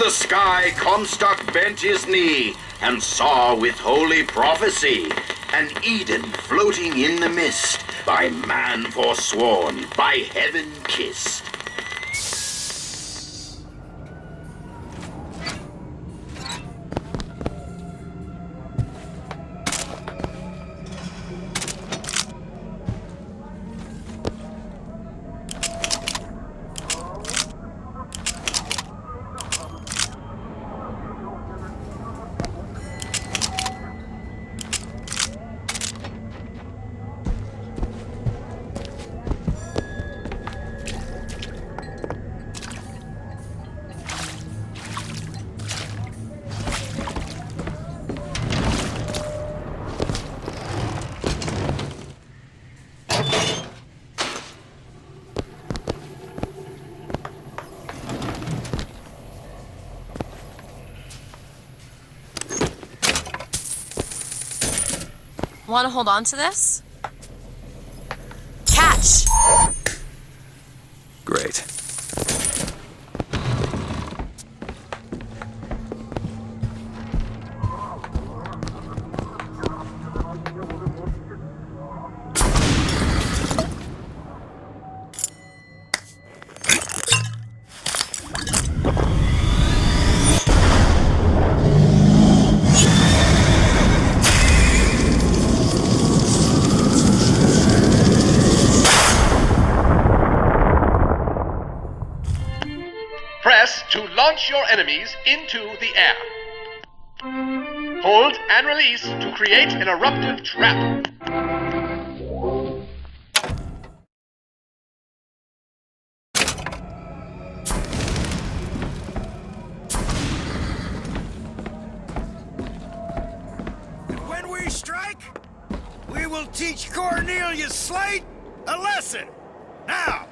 the sky Comstock bent his knee, and saw with holy prophecy an Eden floating in the mist, by man forsworn, by heaven kissed. Want to hold on to this? Catch! Great. Press to launch your enemies into the air. Hold and release to create an eruptive trap. And when we strike, we will teach Cornelius Slate a lesson. Now,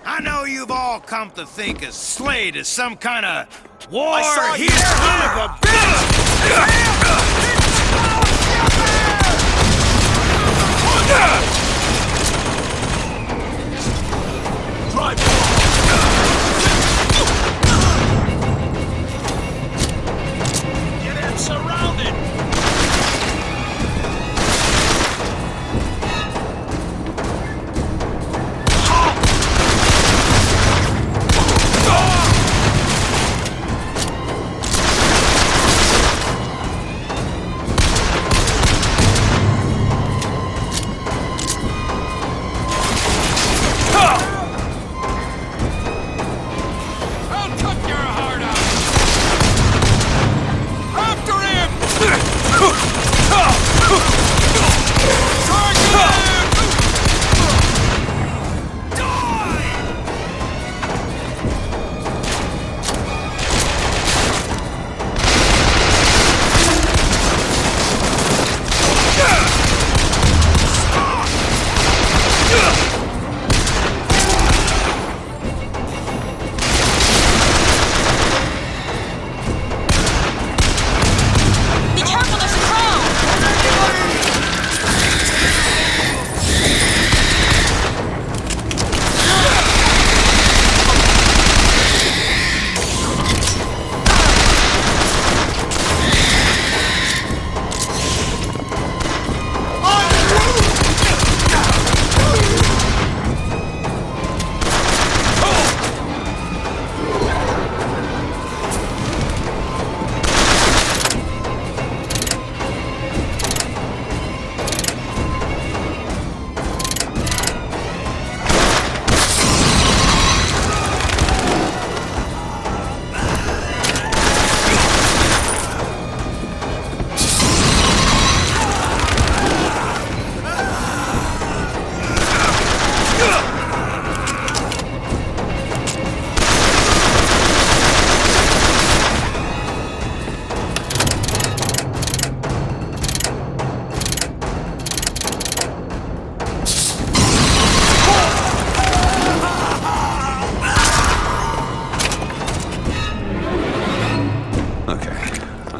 I know you've all come to think of Slade as some kind of war hero son of a bitch! Get him surrounded!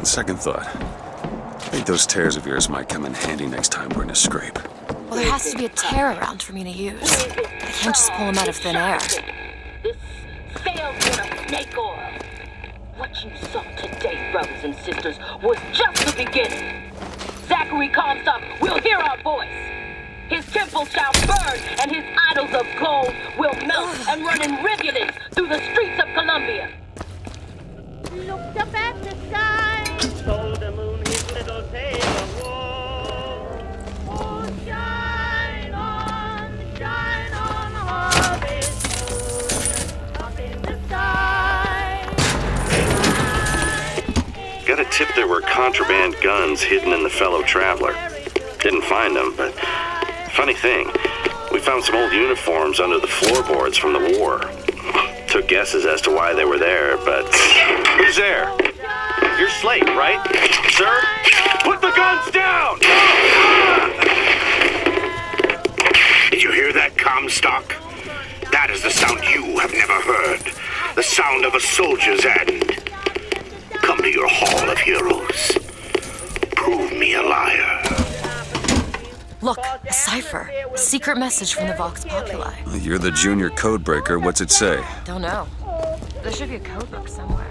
Second thought, I think those tears of yours might come in handy next time we're in a scrape. Well, there has to be a tear around for me to use. I can't just pull them out of thin air. This failed with a snake oil. What you saw today, brothers and sisters, was just the beginning. Zachary Comstock will hear our voice. His temple shall burn, and his idols of gold will melt and run in rivulets through the streets of Columbia. Looked up at the sky, told the moon his little tale of woe. Oh, shine on, harvest moon, up in the sky. Got a tip there were contraband guns hidden in the fellow traveler. Didn't find them, but funny thing, we found some old uniforms under the floorboards from the war. Took guesses as to why they were there, but... Who's there? You're Slate, right? Sir? Put the guns down! Did you hear that, Comstock? That is the sound you have never heard. The sound of a soldier's end. Come to your Hall of Heroes. Prove me a liar. Look, a cipher. A secret message from the Vox Populi. You're the junior codebreaker. What's it say? Don't know. There should be a code book somewhere.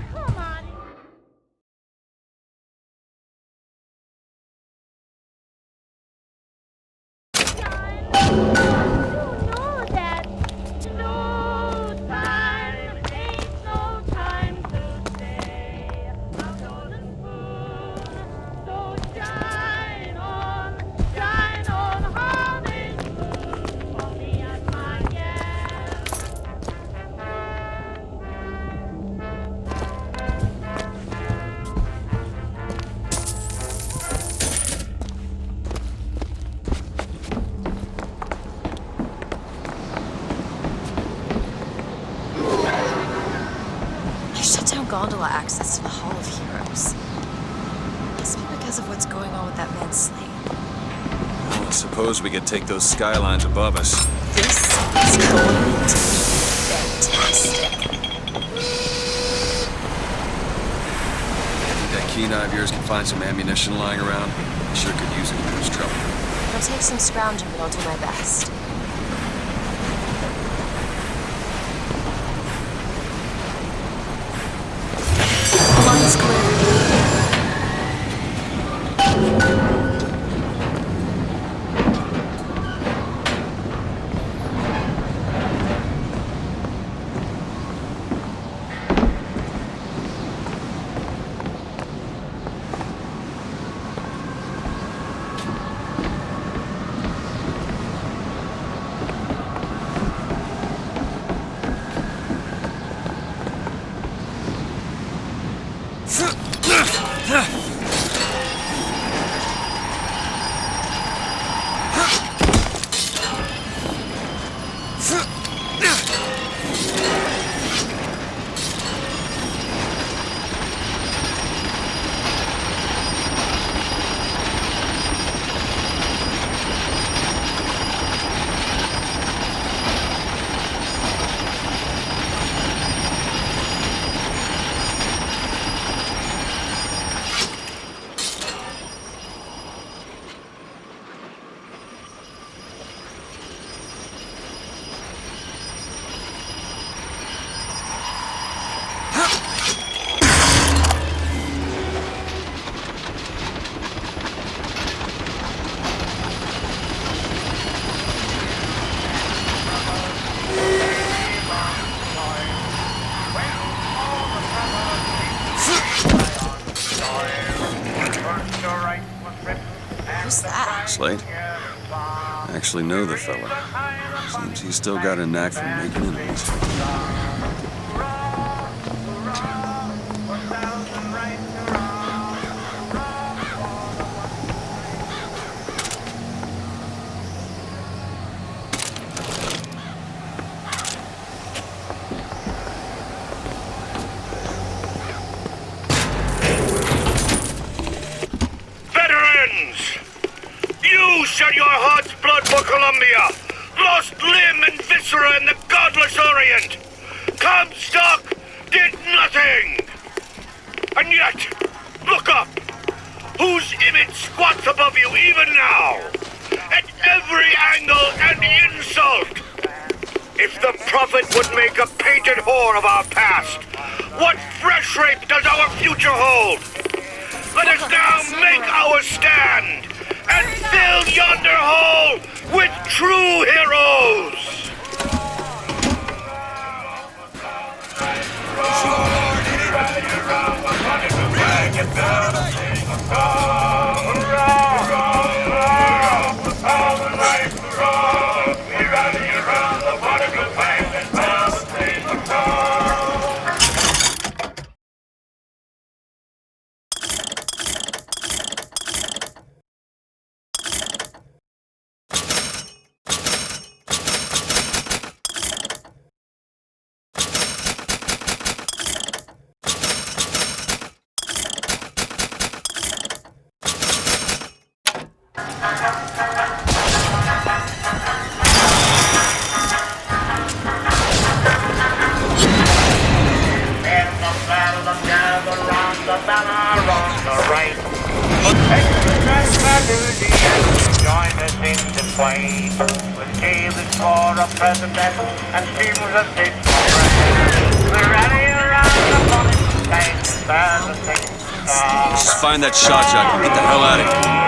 Gondola access to the Hall of Heroes. Must be because of what's going on with that man Slate. Well, I suppose we could take those skylines above us. This is going to be fantastic. Think that keen eye of yours can find some ammunition lying around? I sure could use it if there's trouble. It'll take some scrounging, but I'll do my best. Line's clear. Who's that? Slate? I actually know the fella. Seems he's still got a knack for making enemies. Shed your heart's blood for Columbia, lost limb and viscera in the godless Orient. Comstock did nothing. And yet, look up. Whose image squats above you even now? At every angle and insult. If the prophet would make a painted whore of our past, What fresh rape does our future hold? Let us now make our stand and fill yonder hole with true heroes! Join us in the play with tables for a president and steamers of state for president. We're rallying around the morning time to bear the things to start. Just find that shot jockey and get the hell out of here.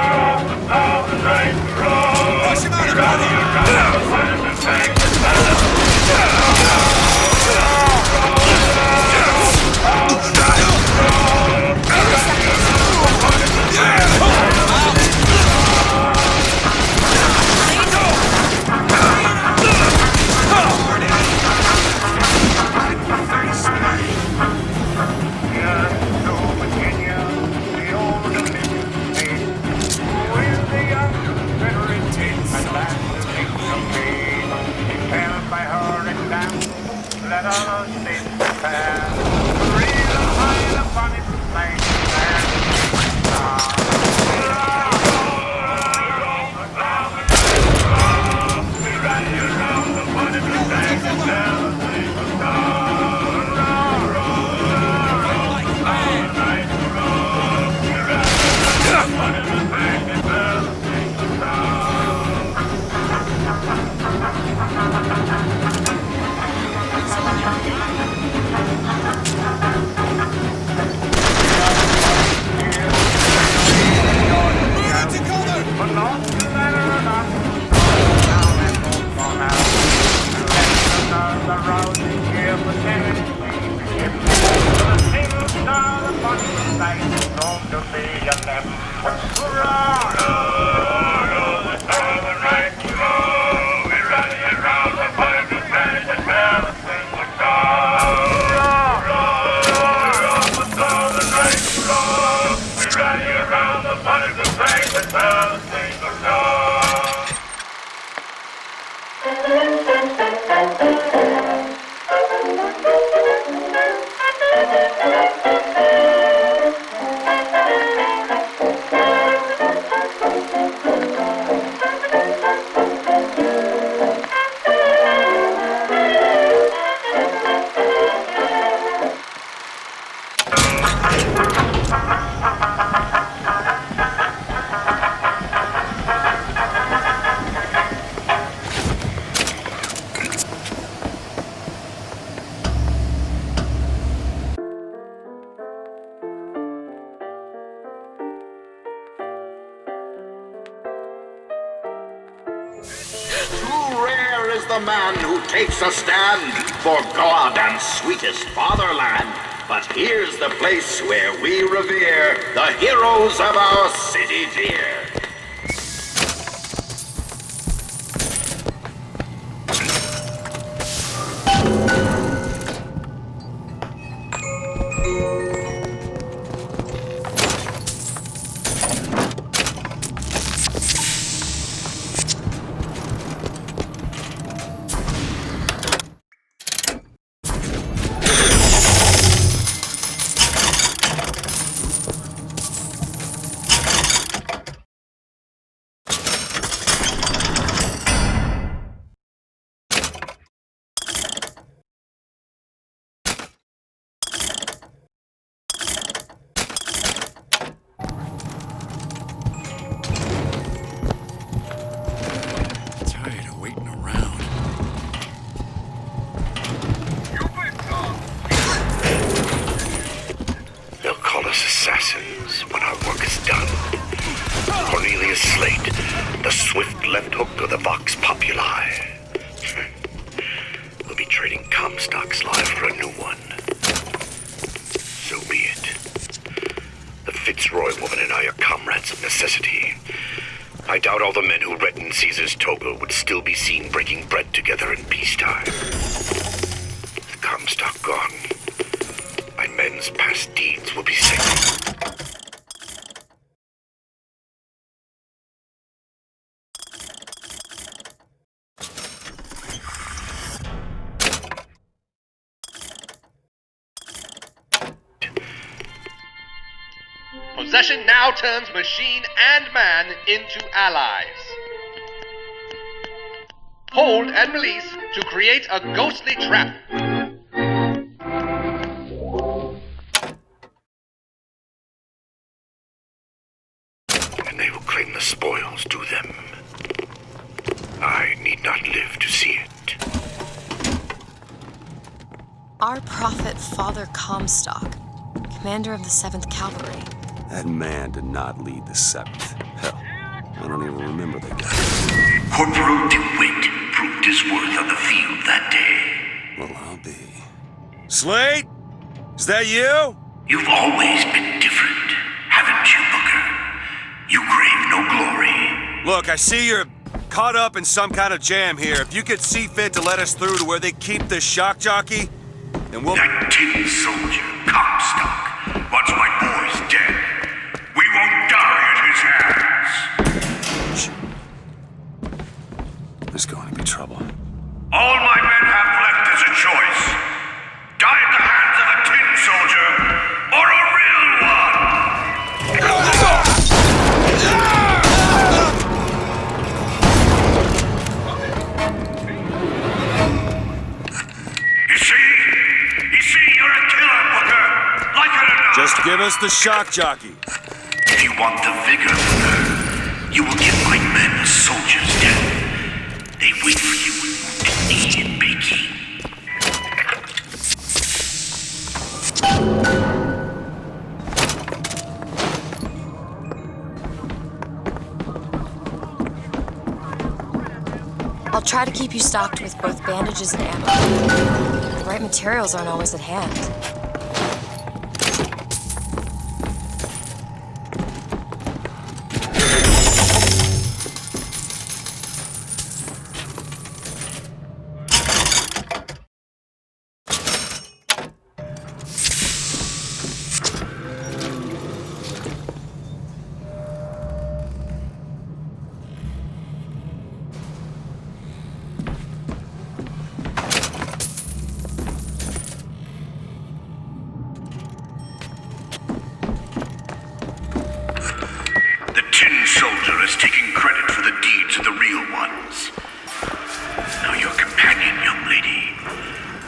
Push him out of Let all those things prepare. Real high upon its flank Too rare is the man who takes a stand for God and sweetest fatherland. But here's the place where we revere the heroes of our city dear. swift left hook of the Vox Populi. We'll be trading Comstock's life for a new one. So be it. The Fitzroy woman and I are comrades of necessity. I doubt all the men who reddened Caesar's toga would still be seen breaking bread together in peacetime. With Comstock gone, my men's past deeds will be sacred. Possession now turns machine and man into allies. Hold and release to create a ghostly trap. And they will claim the spoils to them. I need not live to see it. Our prophet, Father Comstock, commander of the 7th Cavalry. That man did not lead the 7th. Hell, I don't even remember the guy. Corporal DeWitt proved his worth on the field that day. Well, I'll be. Slate? Is that you? You've always been different, haven't you, Booker? You crave no glory. Look, I see you're caught up in some kind of jam here. If you could see fit to let us through to where they keep this shock jockey, then we'll... That tin soldier, Comstock, wants my boys dead. We won't die at his hands. There's going to be trouble. All my men have left is a choice. Die at the hands of a tin soldier, or a real one! You see, you're a killer, Booker. Like it or not. Just give us the shock jockey. If you want the vigor, Booker, you will give my men a soldier's death. They wait for you with wounded knee and Peking. I'll try to keep you stocked with both bandages and ammo. The right materials aren't always at hand.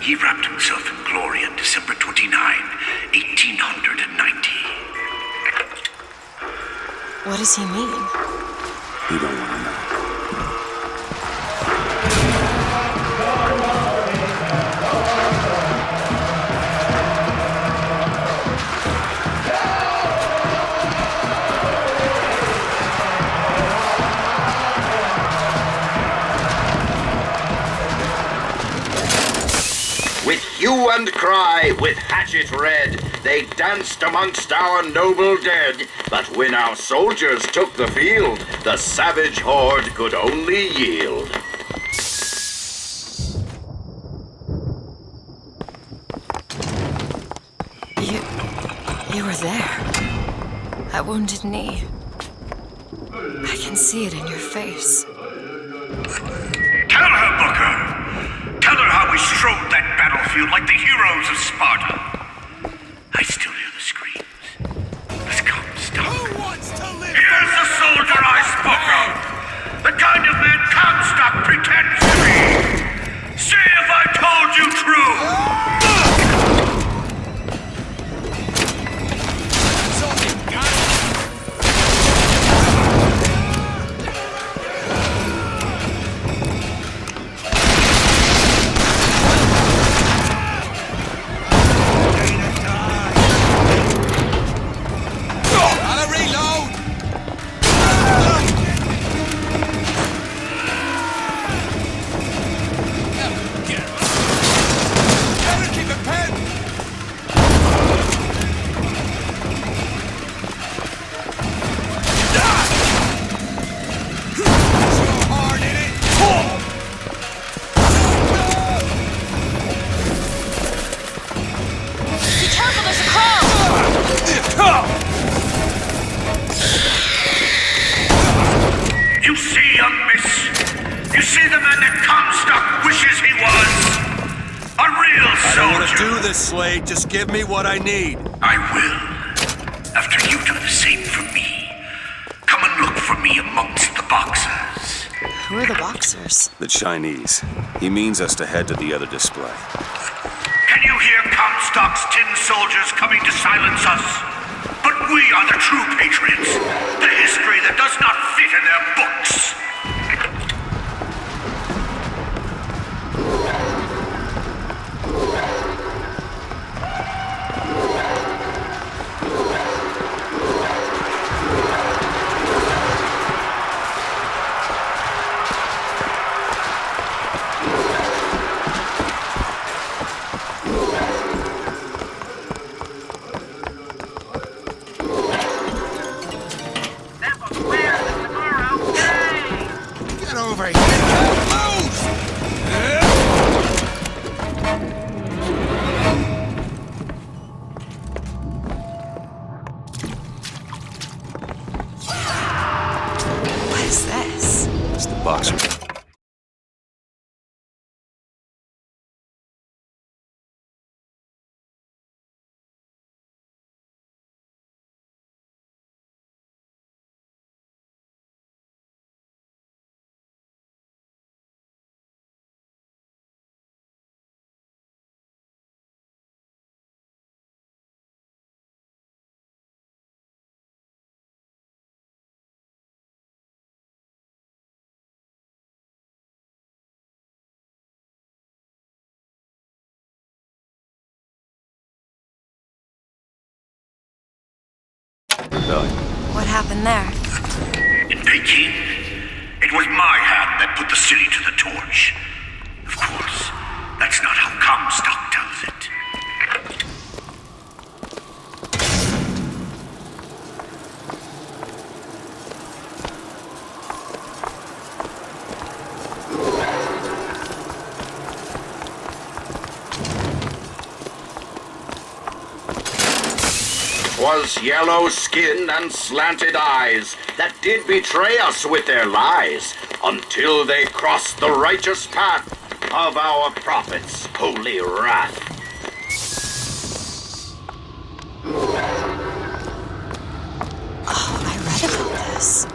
He wrapped himself in glory on December 29, 1890. What does he mean? You don't want to know. With hue and cry, with hatchet red, they danced amongst our noble dead. But when our soldiers took the field, the savage horde could only yield. You were there. That wounded knee. I can see it in your face. Tell her, Booker! Tell her how we strode that battlefield like the heroes of Sparta. I still hear the screams. It's Comstock. Who wants to live? Here's the soldier I spoke of! The kind of man Comstock pretends to be! See if I told you true! You see the man that Comstock wishes he was? A real I don't want to soldier. do this, Slade. Just give me what I need. I will. After you do the same for me. Come and look for me amongst the boxers. Who are the boxers? The Chinese. He means us to head to the other display. Can you hear Comstock's tin soldiers coming to silence us? But we are the true patriots. The history that does not fit in their books. Get over here! Move! What is this? It's the boxer. Rebellion. What happened there? In Peking, it was my hand that put the city to the torch. Of course, that's not how Comstock tells it. Was yellow skin and slanted eyes that did betray us with their lies until they crossed the righteous path of our prophet's holy wrath. Oh, I read about this.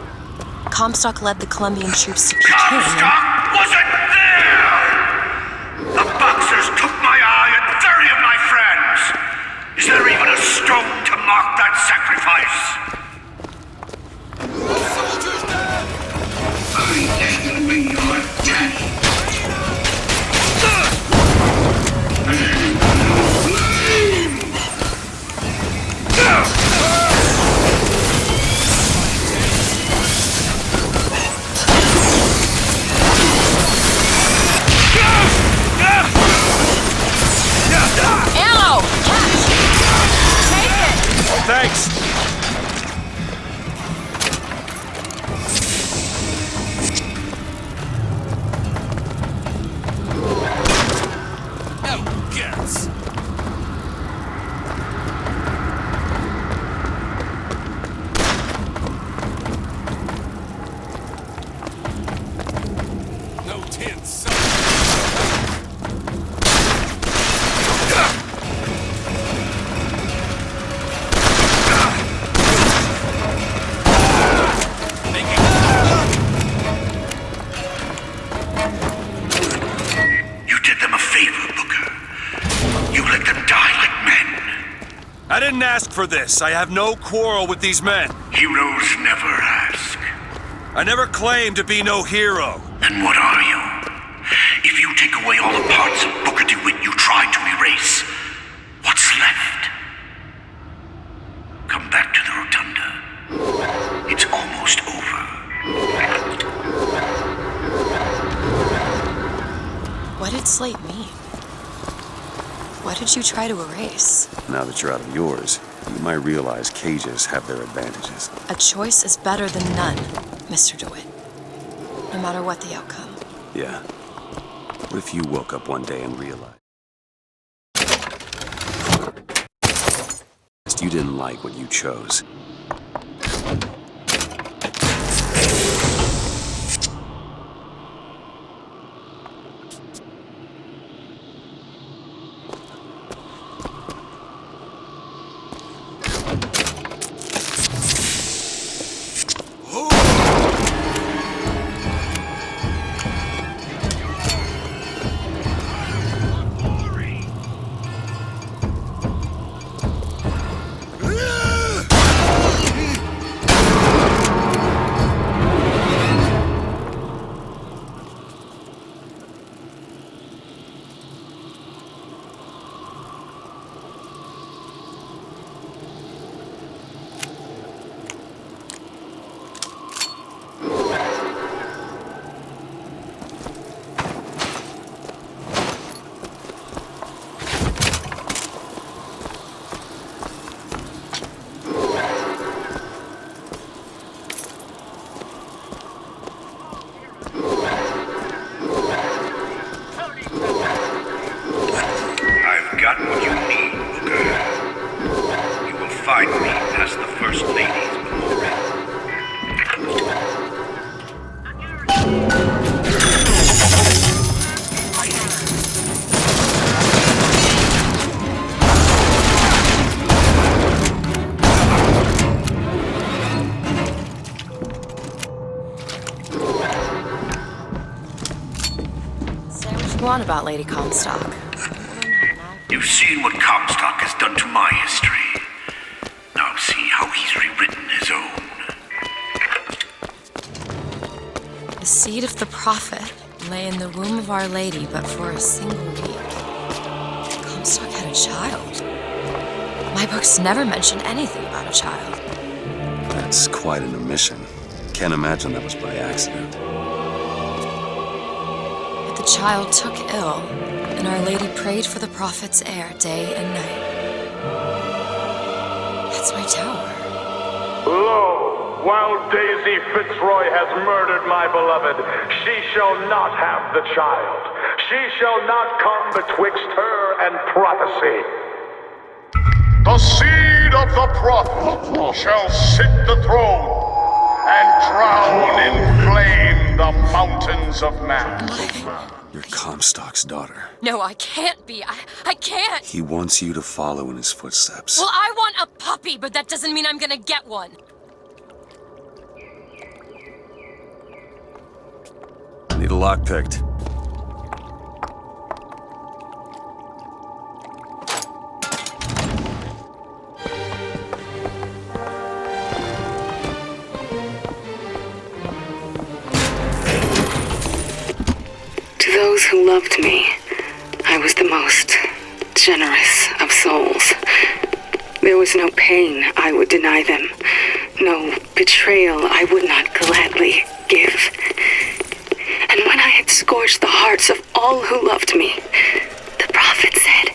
Comstock led the Colombian troops to Peking. Comstock wasn't there! The boxers took my eye and 30 of my friends! Is there even a stone to mark that sacrifice? Soldiers dead! I take away your death! Ammo! Catch! Take it! Thanks! Oh, guts! No tin son. You did them a favor, Booker. You let them die like men. I didn't ask for this. I have no quarrel with these men. Heroes never ask. I never claimed to be no hero. Then what are you? If you take away all the parts of Booker DeWitt you tried to erase, what's left? Come back to the rotunda. It's almost over. What did Slate mean? What did you try to erase? Now that you're out of yours, you might realize cages have their advantages. A choice is better than none, Mr. DeWitt. No matter what the outcome. Yeah. What if you woke up one day and realized you didn't like what you chose? want about Lady Comstock? You've seen what Comstock has done to my history. Now see how he's rewritten his own. The seed of the prophet lay in the womb of Our Lady, but for a single week. Comstock had a child. My books never mention anything about a child. That's quite an omission. Can't imagine that was by accident. But the child took ill, and Our Lady prayed for the prophet's heir day and night. That's my tower. Lo, while Daisy Fitzroy has murdered my beloved, she shall not have the child. She shall not come betwixt her and prophecy. The seed of the prophet shall sit the throne and drown in flame the mountains of man. You're Comstock's daughter. No, I can't be. I can't. He wants you to follow in his footsteps. Well, I want a puppy, but that doesn't mean I'm gonna get one. Need a lock picked. To those who loved me, I was the most generous of souls. There was no pain I would deny them, no betrayal I would not gladly give. And when I had scorched the hearts of all who loved me, the prophet said,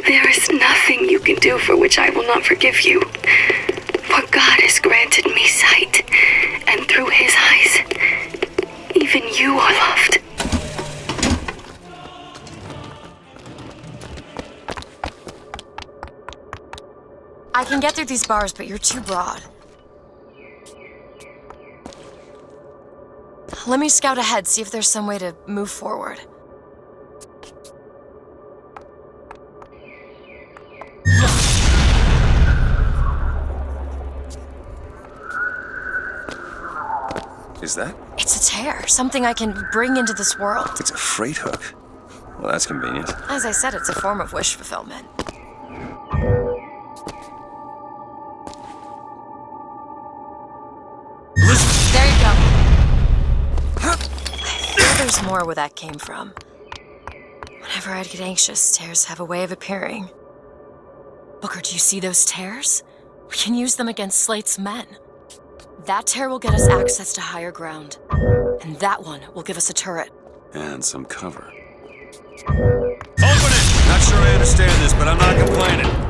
"There is nothing you can do for which I will not forgive you. For God has granted me sight, and through his eyes, even you are loved." I can get through these bars, but you're too broad. Let me scout ahead, see if there's some way to move forward. Is that? It's a tear, something I can bring into this world. It's a freight hook. Well, that's convenient. As I said, it's a form of wish fulfillment. There you go. I feel there's more where that came from. Whenever I'd get anxious, tears have a way of appearing. Booker, do you see those tears? We can use them against Slate's men. That tear will get us access to higher ground. And that one will give us a turret. And some cover. Open it! Not sure I understand this, but I'm not complaining.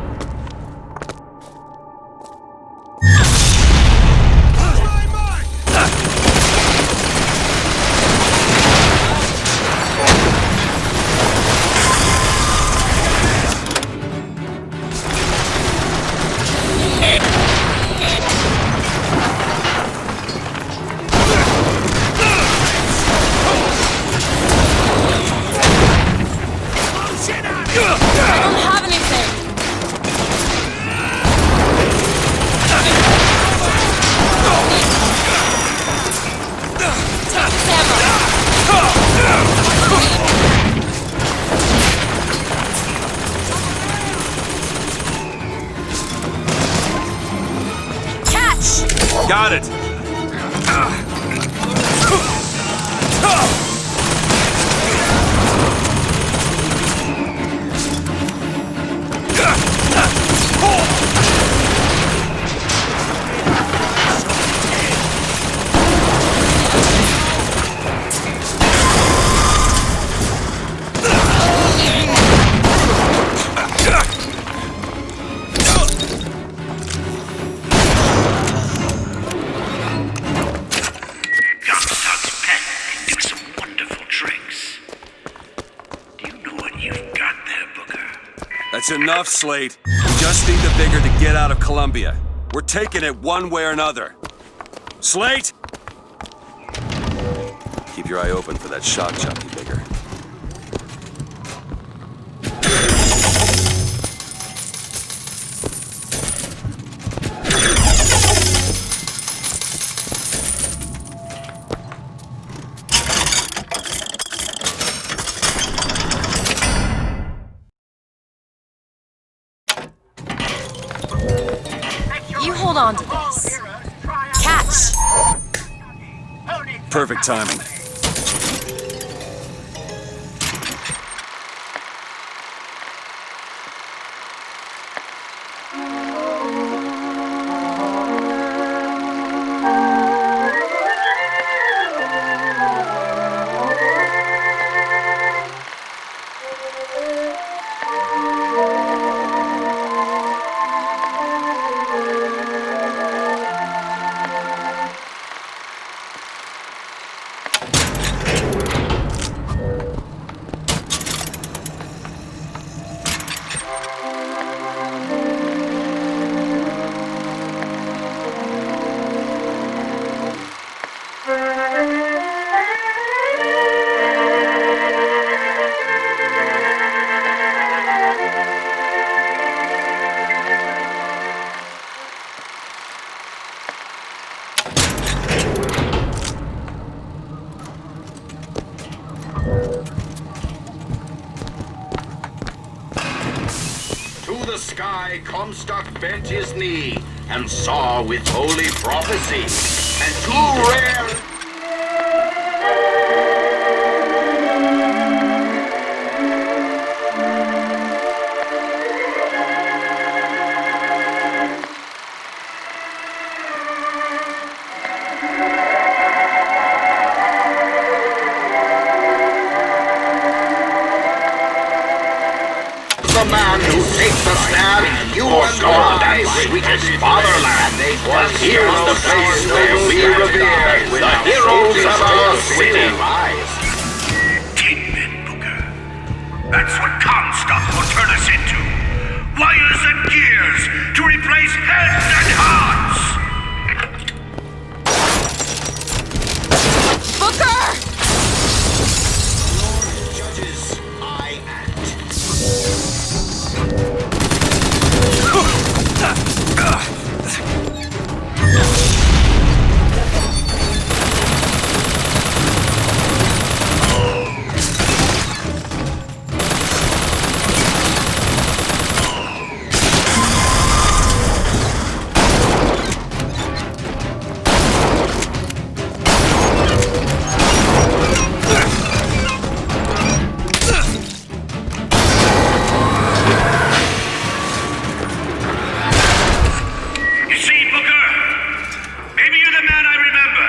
Got it! That's enough, Slate. We just need the vigor to get out of Columbia. We're taking it one way or another. Slate! Keep your eye open for that shock jockey vigor. Perfect timing. To the sky, Comstock bent his knee and saw with holy prophecy. And too rare. The man who takes a stand for God and sweetest fatherland. Here's the place where we revere the heroes of our city. 10 men, Booker. That's what Comstock will turn us into. Wires and gears to replace heads and hearts. Booker! Lord judges, I act. You see, Booker? Maybe you're the man I remember.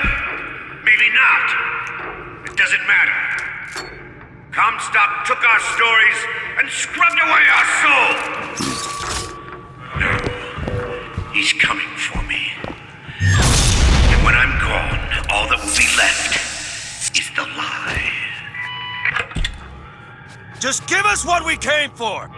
Maybe not. It doesn't matter. Comstock took our stories and scrubbed away our soul. No. He's coming for me. And when I'm gone, all that will be left is the lie. Just give us what we came for!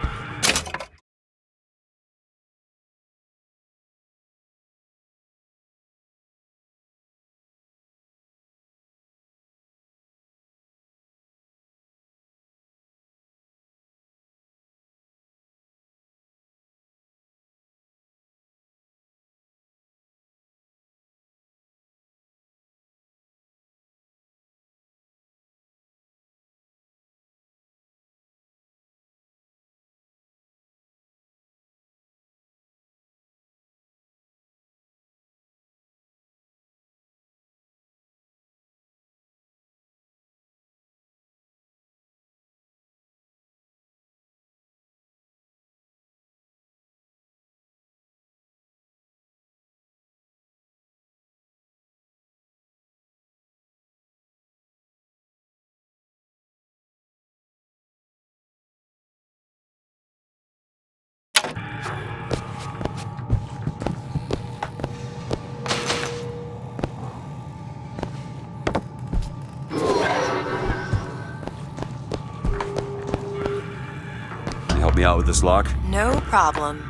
Help me out with this lock? No problem.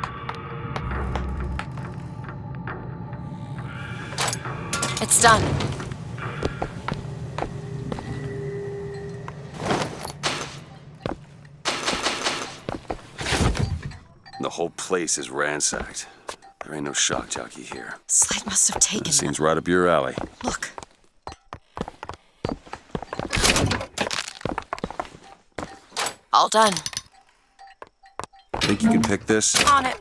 It's done. The whole place is ransacked. There ain't no shock jockey here. Slate must have taken them. Seems right up your alley. Look. All done. Think you can pick this? On it.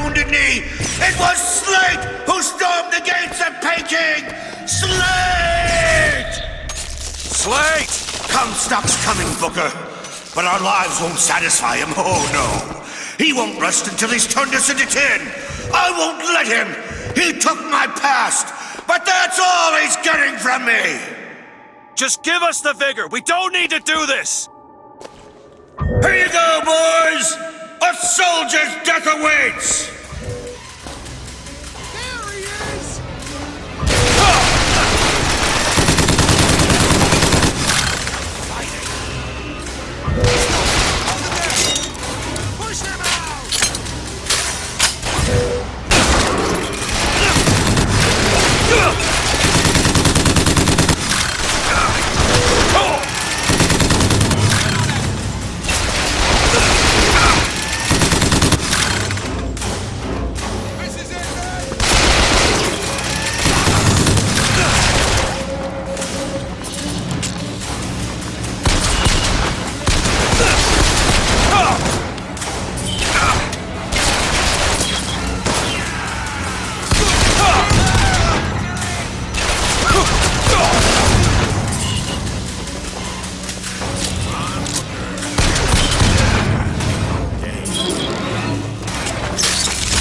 Wounded Knee! It was Slate who stormed the gates of Peking! Slate! Slate! Comstock's coming, Booker. But our lives won't satisfy him, oh no. He won't rest until he's turned us into tin. I won't let him. He took my past, but that's all he's getting from me. Just give us the vigor. We don't need to do this. Here you go, boys. A soldier's death awaits. There he is! Push him out! This is it, man!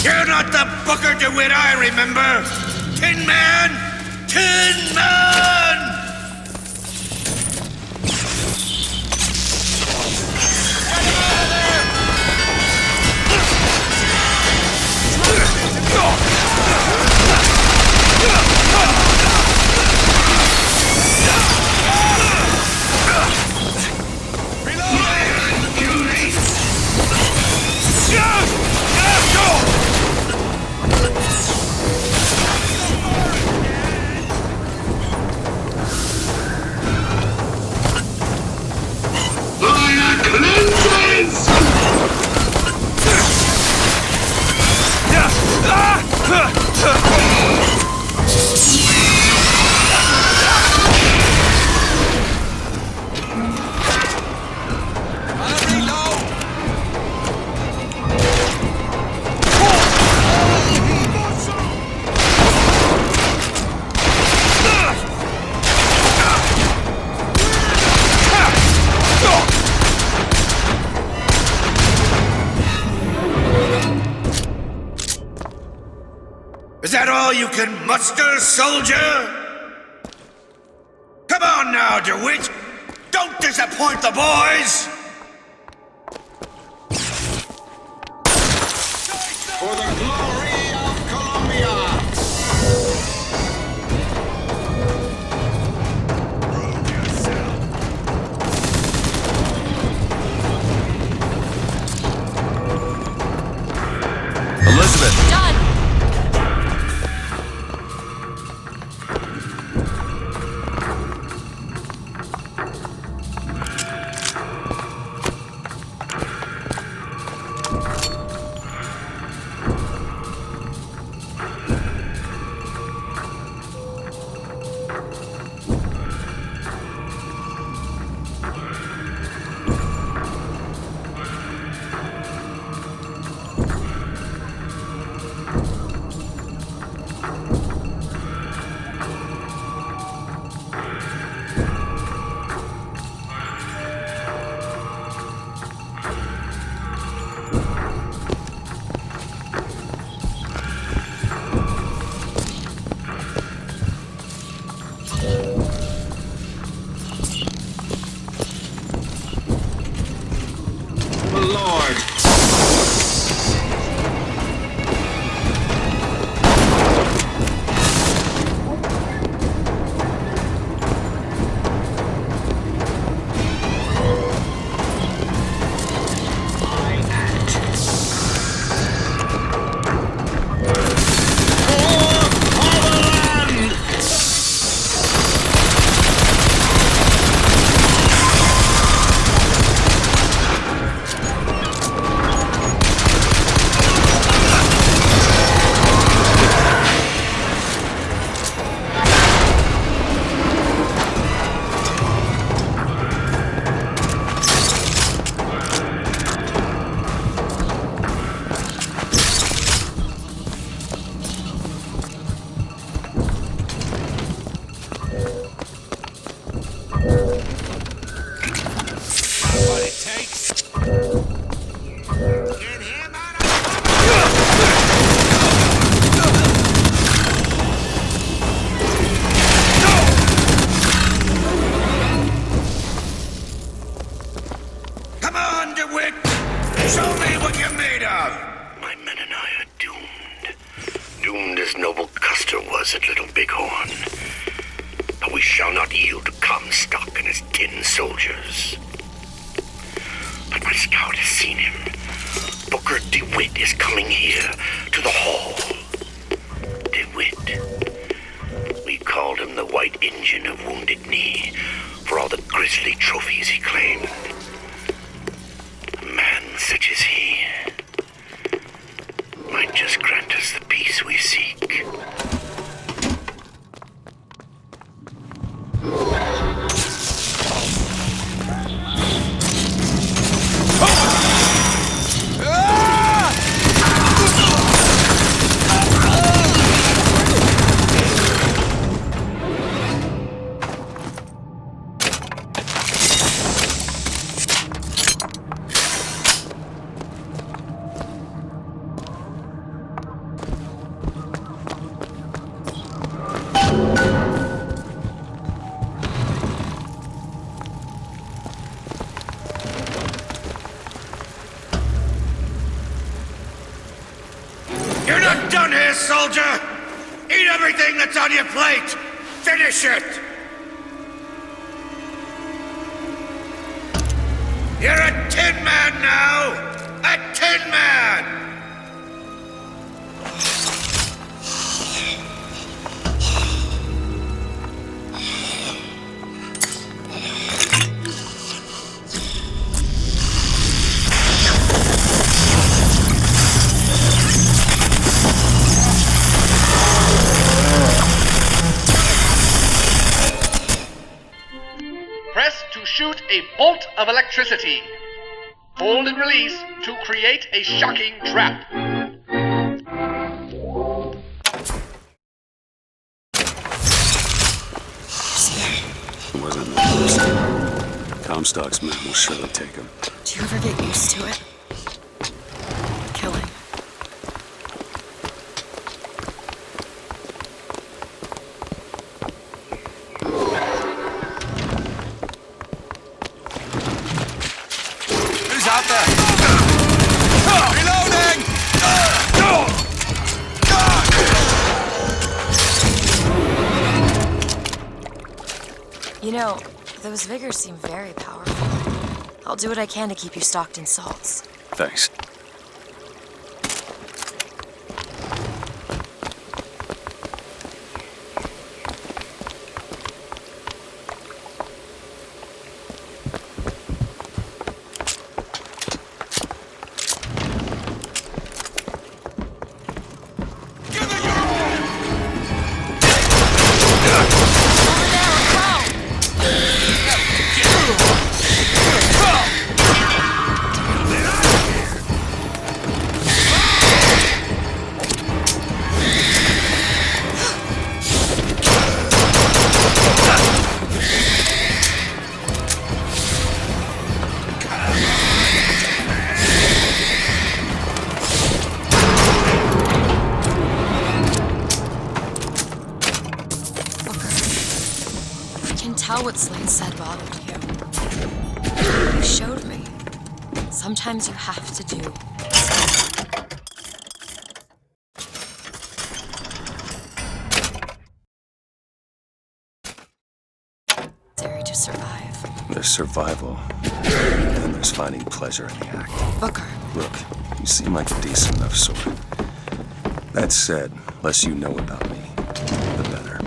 You're not the Booker DeWitt I remember. Tin Man! Tin Man! Is that all you can muster, soldier? Come on now, DeWitt! Don't disappoint the boys! For the glory of Columbia! Elizabeth! Done! Bighorn. But we shall not yield to Comstock and his 10 soldiers. But my scout has seen him. Booker DeWitt is coming here to the hall. DeWitt. We called him the White Engine of Wounded Knee for all the grisly trophies he claimed. A man such as he might just grant us the peace we seek. You're not done here, soldier! Eat everything that's on your plate! Finish it! You're a tin man now! A tin man! Press to shoot a bolt of electricity. Hold and release to create a shocking trap. It wasn't the worst. Comstock's men will surely take him. Do you ever get used to it? Killing. Who's out there? Reloading! You know, those vigors seem very powerful. I'll do what I can to keep you stocked in salts. Thanks. Tell what Slade said bothered you. You showed me. Sometimes you have to do. Necessary to survive. There's survival, and there's finding pleasure in the act. Booker. Look, you seem like a decent enough sort. That said, less you know about me, the better.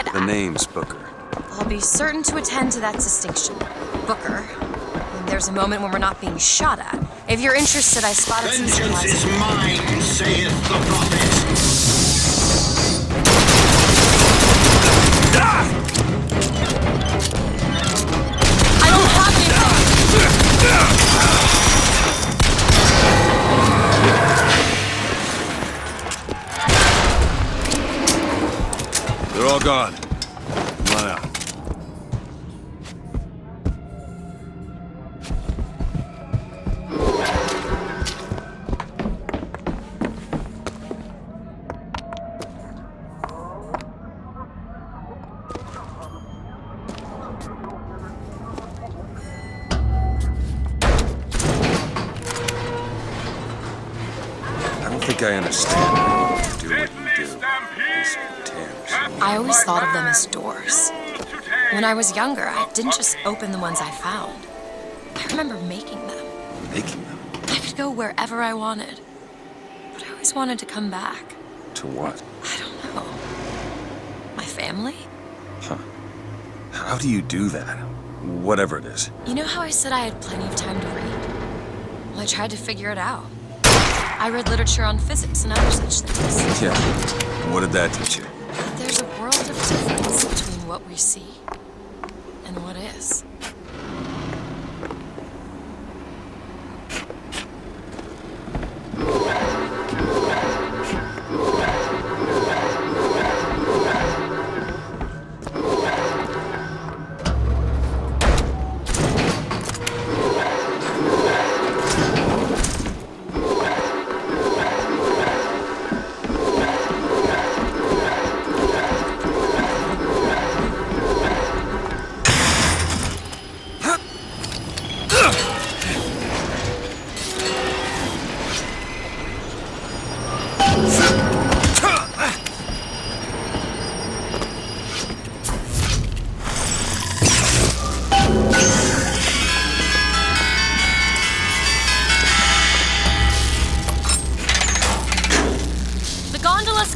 Good. The name's Booker. I'll be certain to attend to that distinction. Booker. When there's a moment when we're not being shot at. If you're interested, I spotted some Vengeance supplies. is mine, saith the prophet. I don't have anything! They're all gone. Come on out. I don't think I understand why you do what you do. These containers. I always thought of them as doors. When I was younger, I didn't just open the ones I found. I remember making them. Making them? I could go wherever I wanted. But I always wanted to come back. To what? I don't know. My family? Huh. How do you do that? Whatever it is. You know how I said I had plenty of time to read? Well, I tried to figure it out. I read literature on physics and other such things. Yeah. What did that teach you? There's a world of difference between what we see and what is.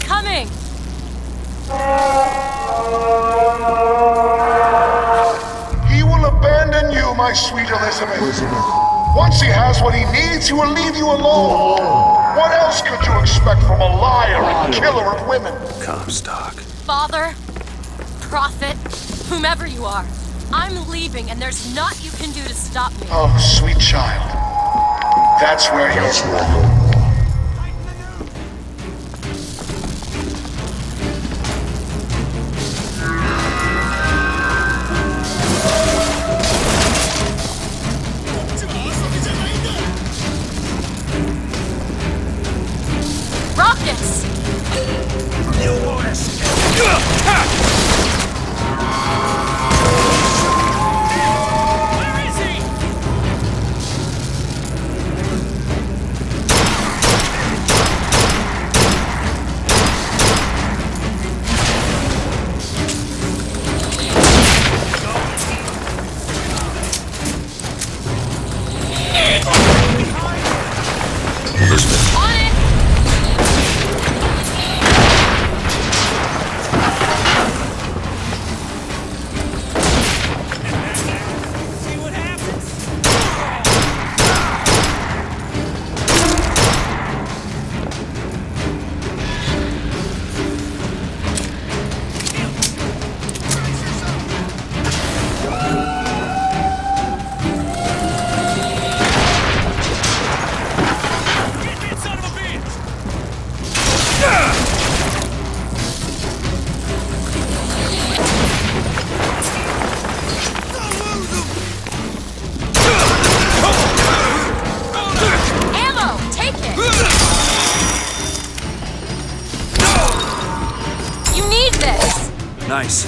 Coming! He will abandon you, my sweet Elizabeth. Once he has what he needs, he will leave you alone. What else could you expect from a liar and killer of women? Comstock. Father, prophet, whomever you are, I'm leaving and there's naught you can do to stop me. Oh, sweet child. That's where you... Rockets! You won't escape! Where is he? On it! Nice.